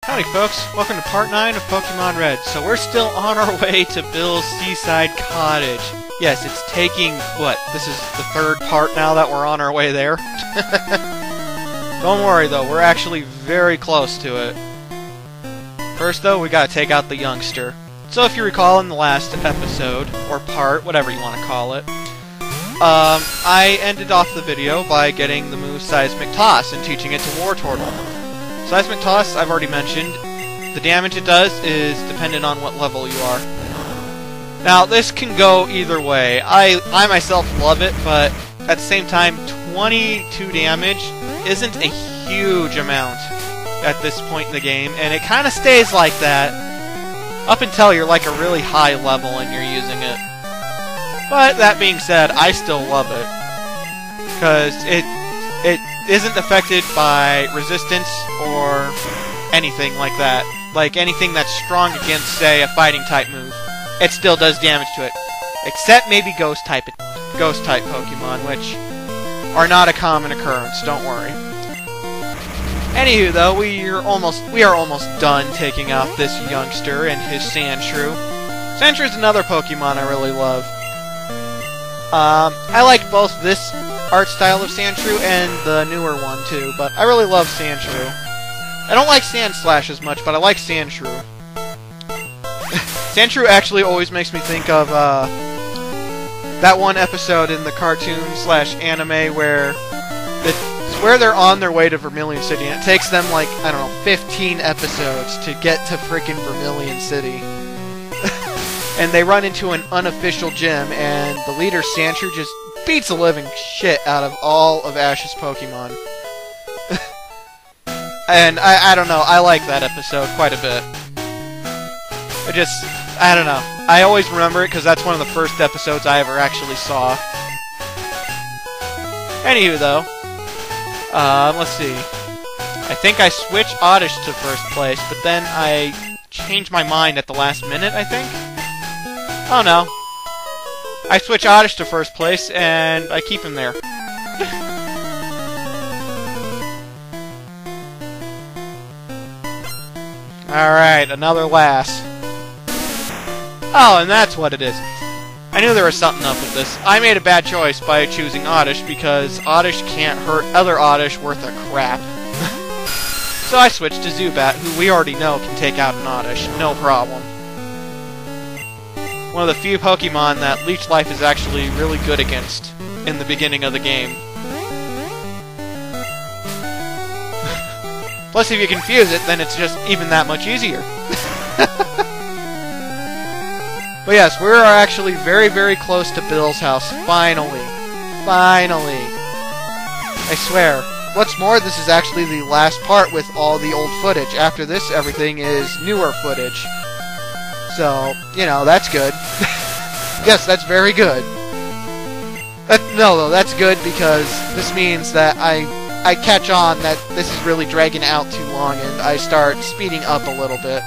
Howdy folks, welcome to part 9 of Pokemon Red. So we're still on our way to Bill's Seaside Cottage. Yes, it's taking, this is the third part now that we're on our way there? Don't worry though, we're actually very close to it. First though, we gotta take out the youngster. So if you recall in the last episode, or part, whatever you want to call it, I ended off the video by getting the move Seismic Toss and teaching it to Wartortle. Seismic Toss, I've already mentioned. The damage it does is dependent on what level you are. Now, this can go either way. I myself love it, but at the same time, 22 damage isn't a huge amount at this point in the game, and it kind of stays like that up until you're like a really high level and you're using it. But that being said, I still love it, because it isn't affected by resistance or anything like that. Like anything that's strong against, say, a fighting type move, it still does damage to it. Except maybe ghost type Pokemon, which are not a common occurrence, don't worry. Anywho though, we are almost done taking out this youngster and his Sandshrew. Sandshrew is another Pokemon I really love. I like both this art style of Sandshrew and the newer one too, but I really love Sandshrew. I don't like Sandslash as much, but I like Sandshrew. Sandshrew actually always makes me think of that one episode in the cartoon/anime where they're on their way to Vermilion City, and it takes them like, I don't know, 15 episodes to get to frickin' Vermilion City. And they run into an unofficial gym, and the leader, Sandshrew, just beats the living shit out of all of Ash's Pokemon. And I don't know, I like that episode quite a bit. I don't know. I always remember it because that's one of the first episodes I ever actually saw. Anywho, though, let's see. I think I switched Oddish to first place, but then I changed my mind at the last minute, I think? Oh no. I switch Oddish to first place, and I keep him there. Alright, another lass. Oh, and that's what it is. I knew there was something up with this. I made a bad choice by choosing Oddish, because Oddish can't hurt other Oddish worth a crap. So I switched to Zubat, who we already know can take out an Oddish, no problem. One of the few Pokemon that Leech Life is actually really good against in the beginning of the game. Plus, if you confuse it, then it's just even that much easier. But yes, we are actually very, very close to Bill's house. Finally. Finally. I swear. What's more, this is actually the last part with all the old footage. After this, everything is newer footage. So, you know, that's good. Yes, that's very good. No, that's good because this means that I catch on that this is really dragging out too long and I start speeding up a little bit.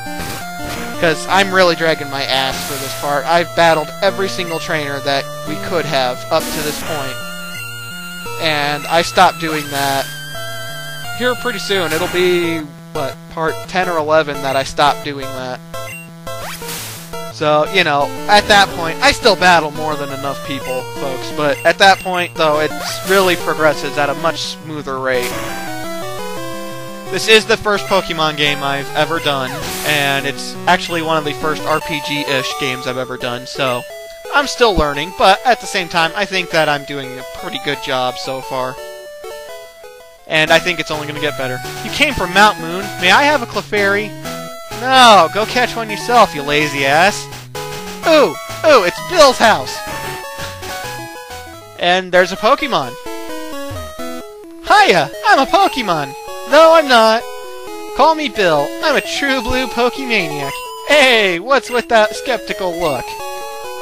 Because I'm really dragging my ass for this part. I've battled every single trainer that we could have up to this point. And I stopped doing that here pretty soon. It'll be, part 10 or 11 that I stopped doing that. So, you know, at that point, I still battle more than enough people, folks, but at that point, though, it really progresses at a much smoother rate. This is the first Pokemon game I've ever done, and it's actually one of the first RPG-ish games I've ever done, so I'm still learning, but at the same time, I think that I'm doing a pretty good job so far. And I think it's only going to get better. You came from Mount Moon. May I have a Clefairy? No, go catch one yourself, you lazy ass. Ooh, it's Bill's house. And there's a Pokemon. Hiya, I'm a Pokemon. No, I'm not. Call me Bill. I'm a true blue Pokemaniac. Hey, what's with that skeptical look?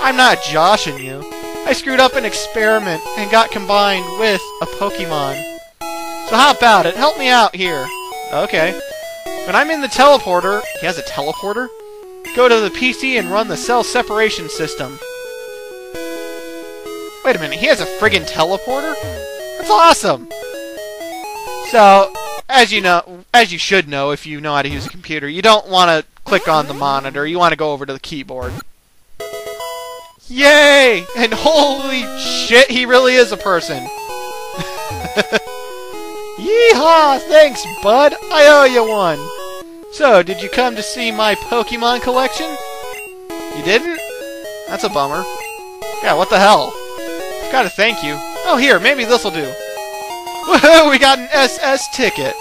I'm not joshing you. I screwed up an experiment and got combined with a Pokemon. So how about it? Help me out here. Okay. When I'm in the teleporter... He has a teleporter? Go to the PC and run the cell separation system. Wait a minute, he has a friggin' teleporter? That's awesome! So, as you should know if you know how to use a computer, you don't want to click on the monitor. You want to go over to the keyboard. Yay! And holy shit, he really is a person. Yeehaw! Thanks, bud. I owe you one. So, did you come to see my Pokemon collection? You didn't? That's a bummer. Yeah, what the hell? Gotta thank you. Oh, here, maybe this'll do. Woohoo! We got an SS ticket.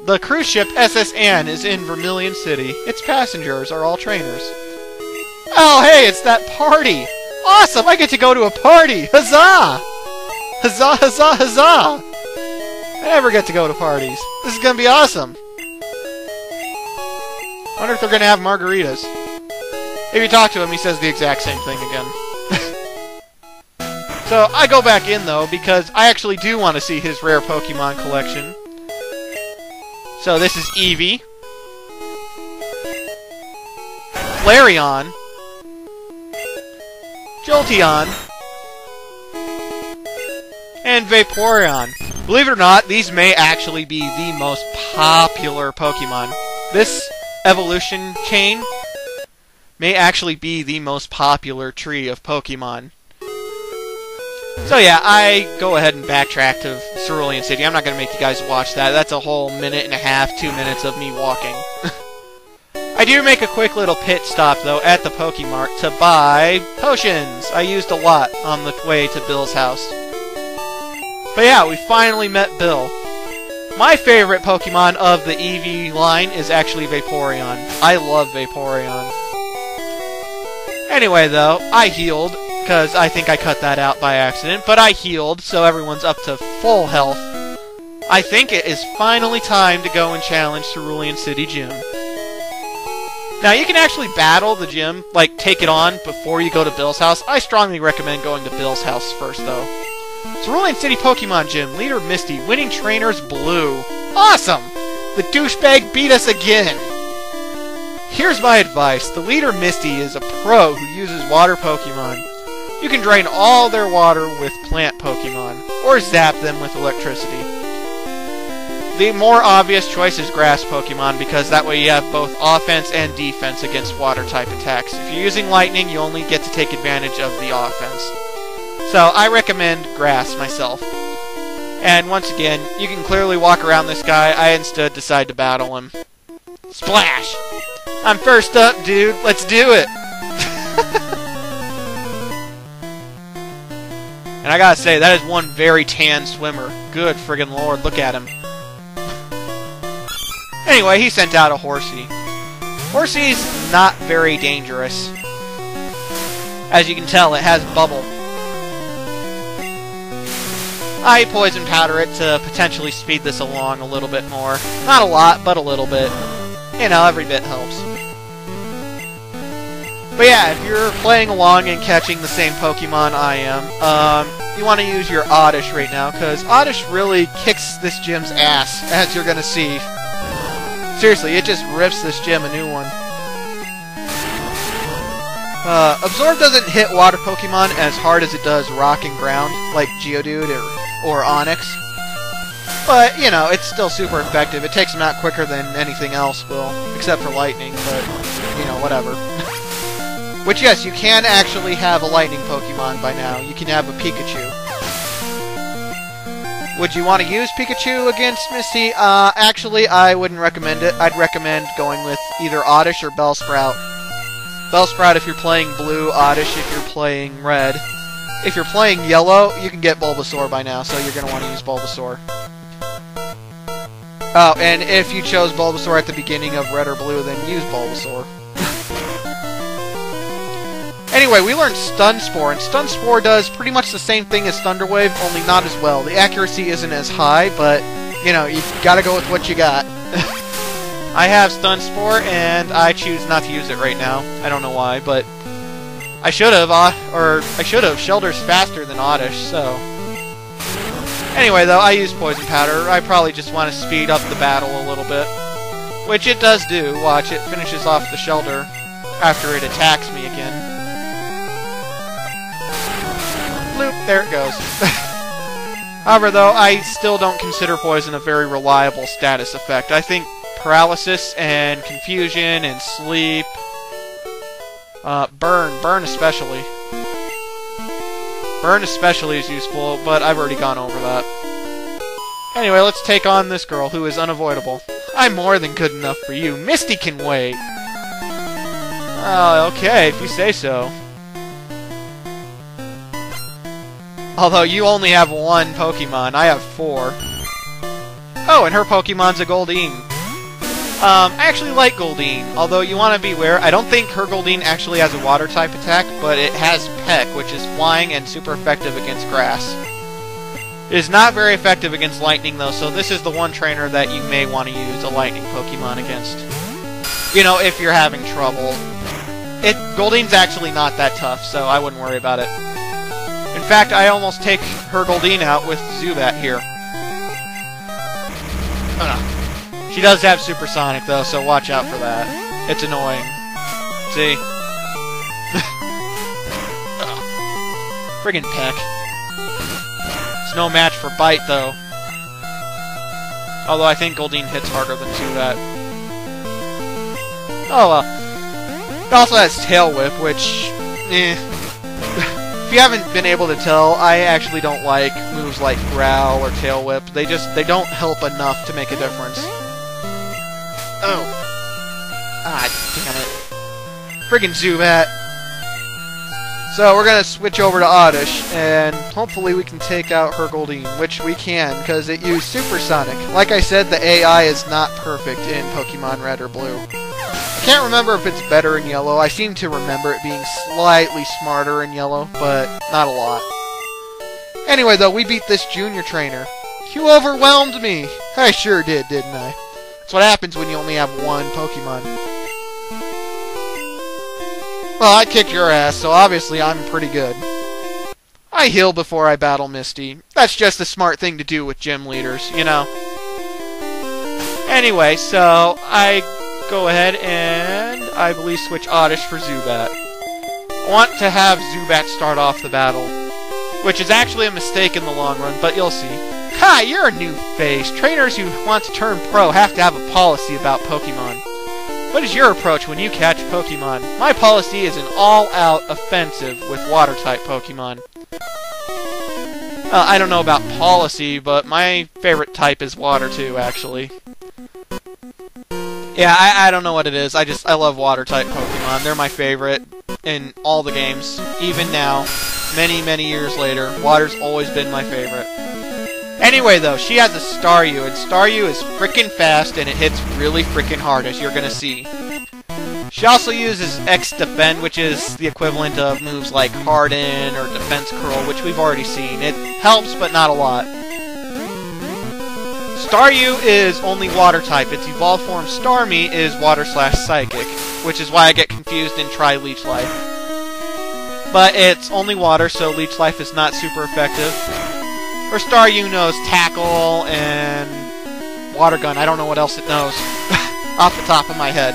The cruise ship SS Anne is in Vermilion City. Its passengers are all trainers. Oh, hey, it's that party! Awesome! I get to go to a party! Huzzah! Huzzah, huzzah, huzzah! I never get to go to parties. This is gonna be awesome. I wonder if they're gonna have margaritas. If you talk to him, he says the exact same thing again. So, I go back in, though, because I actually do want to see his rare Pokemon collection. So, this is Eevee. Flareon. Jolteon. And Vaporeon. Believe it or not, these may actually be the most popular Pokemon. This evolution chain may actually be the most popular tree of Pokemon. So yeah, I go ahead and backtrack to Cerulean City. I'm not going to make you guys watch that. That's a whole minute and a half, 2 minutes of me walking. I do make a quick little pit stop, though, at the Pokemart to buy potions. I used a lot on the way to Bill's house. But yeah, we finally met Bill. My favorite Pokemon of the Eevee line is actually Vaporeon. I love Vaporeon. Anyway, though, I healed, because I think I cut that out by accident, but I healed, so everyone's up to full health. I think it is finally time to go and challenge Cerulean City Gym. Now, you can actually battle the gym, like, take it on before you go to Bill's house. I strongly recommend going to Bill's house first, though. Cerulean City Pokemon Gym, leader Misty, winning trainers Blue. Awesome! The douchebag beat us again! Here's my advice. The leader Misty is a pro who uses water Pokemon. You can drain all their water with plant Pokemon, or zap them with electricity. The more obvious choice is grass Pokemon, because that way you have both offense and defense against water-type attacks. If you're using lightning, you only get to take advantage of the offense. So, I recommend grass myself. And once again, you can clearly walk around this guy. I instead decide to battle him. Splash! I'm first up, dude. Let's do it! And I gotta say, that is one very tan swimmer. Good friggin' lord, look at him. Anyway, he sent out a Horsey. Horsey's not very dangerous. As you can tell, it has Bubble. I poison powder it to potentially speed this along a little bit more. Not a lot, but a little bit. You know, every bit helps. But yeah, if you're playing along and catching the same Pokemon I am, you want to use your Oddish right now, because Oddish really kicks this gym's ass, as you're going to see. Seriously, it just rips this gym a new one. Absorb doesn't hit water Pokemon as hard as it does rock and ground, like Geodude or Onix. But, you know, it's still super effective. It takes them out quicker than anything else will, except for lightning, but, you know, whatever. Which, yes, you can actually have a lightning Pokemon by now. You can have a Pikachu. Would you want to use Pikachu against Misty? Actually, I wouldn't recommend it. I'd recommend going with either Oddish or Bellsprout. Bellsprout if you're playing blue, Oddish if you're playing red. If you're playing yellow, you can get Bulbasaur by now, so you're going to want to use Bulbasaur. Oh, and if you chose Bulbasaur at the beginning of red or blue, then use Bulbasaur. Anyway, we learned Stun Spore, and Stun Spore does pretty much the same thing as Thunder Wave, only not as well. The accuracy isn't as high, but, you know, you gotta go with what you got. I have Stun Spore, and I choose not to use it right now. I don't know why, but I should have, Shelter's faster than Oddish, so. Anyway, though, I use Poison Powder. I probably just want to speed up the battle a little bit. Which it does do. Watch, it finishes off the Shelter after it attacks me again. Bloop, there it goes. However, though, I still don't consider poison a very reliable status effect. I think paralysis and confusion and sleep... burn especially. Burn especially is useful, but I've already gone over that. Anyway, let's take on this girl, who is unavoidable. I'm more than good enough for you. Misty can wait. Oh, okay, if you say so. Although you only have one Pokemon, I have 4. Oh, and her Pokemon's a Goldeen. I actually like Goldeen, although you want to be aware, I don't think her Goldeen actually has a water-type attack, but it has Peck, which is flying and super effective against grass. It is not very effective against lightning, though, so this is the one trainer that you may want to use a lightning Pokemon against. You know, if you're having trouble. Goldeen's actually not that tough, so I wouldn't worry about it. In fact, I almost take her Goldeen out with Zubat here. Oh no. She does have Supersonic, though, so watch out for that. It's annoying. See? Friggin' Peck. It's no match for Bite, though. Although I think Goldeen hits harder than Zubat. Oh well. It also has Tail Whip, which... If you haven't been able to tell, I actually don't like moves like Growl or Tail Whip. They don't help enough to make a difference. Oh. Ah, damn it. Friggin' Zubat. So, we're gonna switch over to Oddish, and hopefully we can take out her Goldeen, which we can, because it used Supersonic. Like I said, the AI is not perfect in Pokemon Red or Blue. I can't remember if it's better in Yellow. I seem to remember it being slightly smarter in Yellow, but not a lot. Anyway, though, we beat this junior trainer. You overwhelmed me! I sure did, didn't I? That's what happens when you only have one Pokemon. Well, I kicked your ass, so obviously I'm pretty good. I heal before I battle Misty. That's just a smart thing to do with gym leaders, you know. Anyway, so I go ahead and I believe switch Oddish for Zubat. I want to have Zubat start off the battle, which is actually a mistake in the long run, but you'll see. Ha! You're a new face. Trainers who want to turn pro have to have a policy about Pokemon. What is your approach when you catch Pokemon? My policy is an all-out offensive with Water-type Pokemon. I don't know about policy, but my favorite type is Water too, actually. Yeah, I don't know what it is. I love Water-type Pokemon. They're my favorite in all the games. Even now, many, many years later, Water's always been my favorite. Anyway, though, she has a Staryu, and Staryu is frickin' fast, and it hits really frickin' hard, as you're gonna see. She also uses X-Defend, which is the equivalent of moves like Harden or Defense Curl, which we've already seen. It helps, but not a lot. Staryu is only Water-type. Its evolved form, Starmie, is Water/Psychic, which is why I get confused and try Leech Life. But it's only Water, so Leech Life is not super effective. Or Staryu knows Tackle and Water Gun. I don't know what else it knows off the top of my head.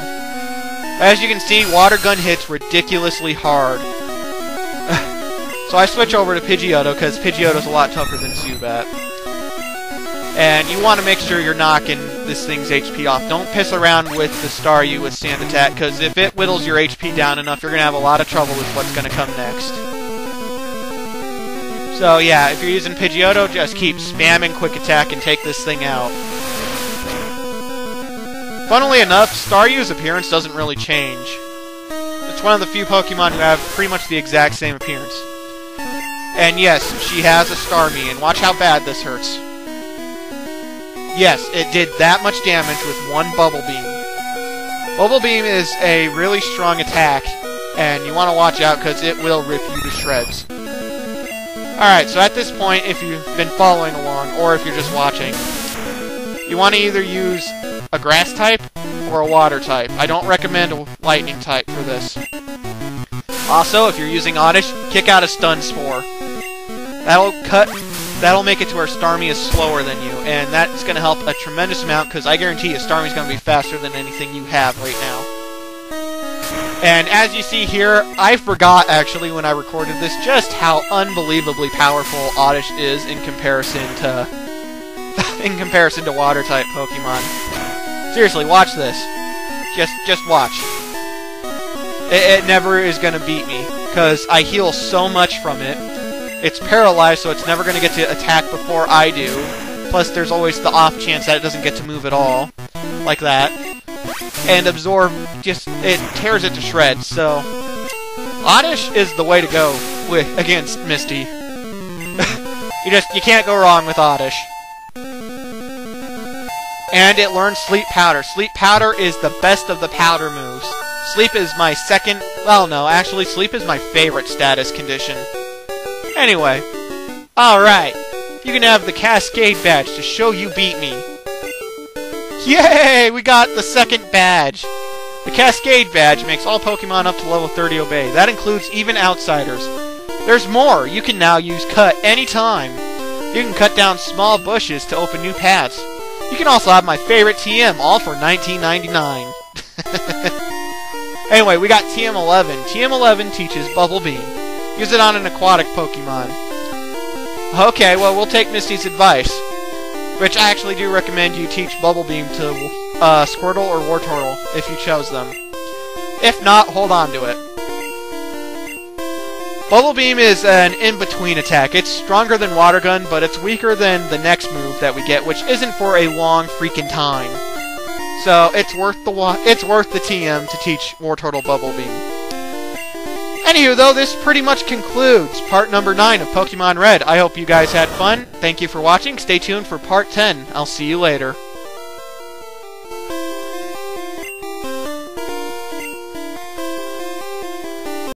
As you can see, Water Gun hits ridiculously hard. So I switch over to Pidgeotto because Pidgeotto's a lot tougher than Zubat. And you want to make sure you're knocking this thing's HP off. Don't piss around with the Staryu with Sand Attack, because if it whittles your HP down enough, you're going to have a lot of trouble with what's going to come next. So yeah, if you're using Pidgeotto, just keep spamming Quick Attack and take this thing out. Funnily enough, Staryu's appearance doesn't really change. It's one of the few Pokemon who have pretty much the exact same appearance. And yes, she has a Starmie, and watch how bad this hurts. Yes, it did that much damage with one Bubble Beam. Bubble Beam is a really strong attack, and you want to watch out because it will rip you to shreds. Alright, so at this point, if you've been following along, or if you're just watching, you want to either use a Grass type or a Water type. I don't recommend a Lightning type for this. Also, if you're using Oddish, kick out a Stun Spore. That'll make it to where Starmie is slower than you, and that's going to help a tremendous amount, because I guarantee you Starmie's going to be faster than anything you have right now. And as you see here, I forgot actually when I recorded this just how unbelievably powerful Oddish is in comparison to water-type Pokemon. Seriously, watch this. Just watch. It never is gonna beat me because I heal so much from it. It's paralyzed, so it's never gonna get to attack before I do. Plus, there's always the off chance that it doesn't get to move at all, like that. And Absorb it tears it to shreds. So Oddish is the way to go against Misty. you can't go wrong with Oddish. And it learns Sleep Powder. Sleep Powder is the best of the powder moves. Sleep is my second... Well, no, actually, Sleep is my favorite status condition. Anyway. Alright. You can have the Cascade Badge to show you beat me. Yay! We got the second badge. The Cascade Badge makes all Pokemon up to level 30 obey. That includes even outsiders. There's more. You can now use Cut anytime. You can cut down small bushes to open new paths. You can also have my favorite TM, all for $19.99. Anyway, we got TM11. TM11 teaches Bubble Beam. Use it on an aquatic Pokemon. Okay, well, we'll take Misty's advice. Which I actually do recommend you teach Bubble Beam to Squirtle or Wartortle, if you chose them. If not, hold on to it. Bubble Beam is an in-between attack. It's stronger than Water Gun, but it's weaker than the next move that we get, which isn't for a long freaking time. So it's worth the TM to teach Wartortle Bubble Beam. Anywho, though, this pretty much concludes part number 9 of Pokemon Red. I hope you guys had fun. Thank you for watching. Stay tuned for part 10. I'll see you later.